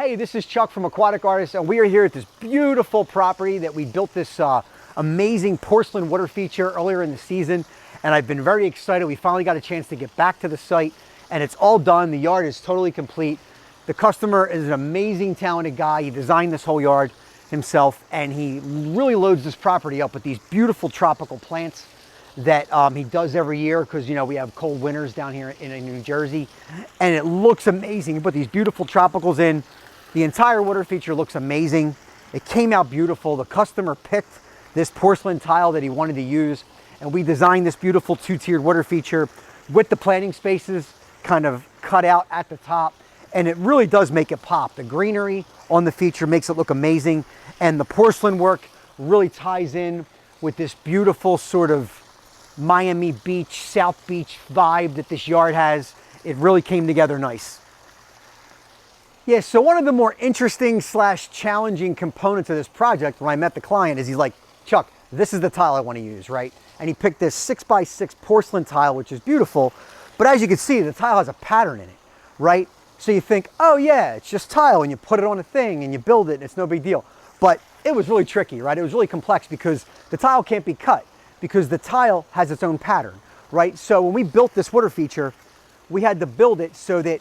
Hey, this is Chuck from Aquatic Artists, and we are here at this beautiful property that we built this amazing porcelain water feature earlier in the season, and I've been very excited. We finally got a chance to get back to the site, and it's all done. The yard is totally complete. The customer is an amazing, talented guy. He designed this whole yard himself, and he really loads this property up with these beautiful tropical plants that he does every year because, you know, we have cold winters down here in New Jersey, and it looks amazing. He put these beautiful tropicals in. The entire water feature looks amazing. It came out beautiful. The customer picked this porcelain tile that he wanted to use, and we designed this beautiful two-tiered water feature with the planting spaces kind of cut out at the top, and it really does make it pop. The greenery on the feature makes it look amazing, and the porcelain work really ties in with this beautiful sort of Miami Beach, South Beach vibe that this yard has. It really came together nice. Yeah, so one of the more interesting / challenging components of this project when I met the client is he's like, Chuck, this is the tile I want to use, right? And he picked this 6x6 porcelain tile, which is beautiful. But as you can see, the tile has a pattern in it, right? So you think, oh yeah, it's just tile, and you put it on a thing and you build it and it's no big deal. But it was really tricky, right? It was really complex because the tile can't be cut because the tile has its own pattern, right? So when we built this water feature, we had to build it so that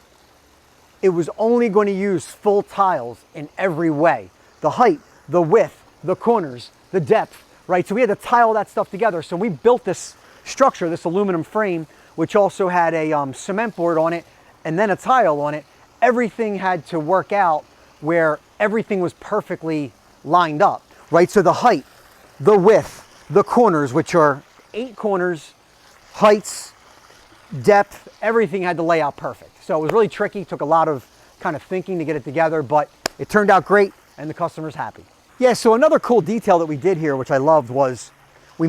it was only going to use full tiles in every way. The height, the width, the corners, the depth, right? So we had to tile that stuff together. So we built this structure, this aluminum frame, which also had a cement board on it and then a tile on it. Everything had to work out where everything was perfectly lined up, right? So the height, the width, the corners, which are 8 corners, heights, depth, everything had to lay out perfect. So it was really tricky, took a lot of kind of thinking to get it together, but it turned out great and the customer's happy. Yeah, so another cool detail that we did here, which I loved, was we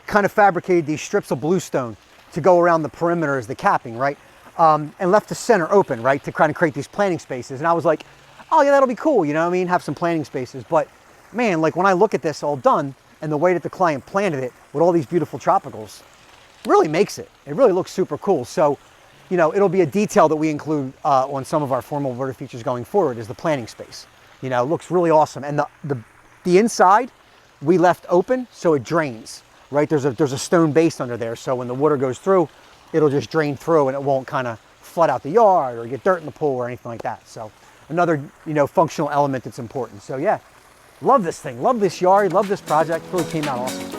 kind of fabricated these strips of bluestone to go around the perimeter as the capping, right? And left the center open, right, to kind of create these planting spaces. And I was like, oh yeah, that'll be cool, you know what I mean? Have some planting spaces. But man, like when I look at this all done and the way that the client planted it with all these beautiful tropicals, really makes it. It really looks super cool. So, you know, it'll be a detail that we include on some of our formal water features going forward is the planting space. You know, it looks really awesome. And the inside we left open so it drains, right? There's a stone base under there. So when the water goes through, it'll just drain through and it won't kind of flood out the yard or get dirt in the pool or anything like that. So another, you know, functional element that's important. So yeah, love this thing, love this yard, love this project. It really came out awesome.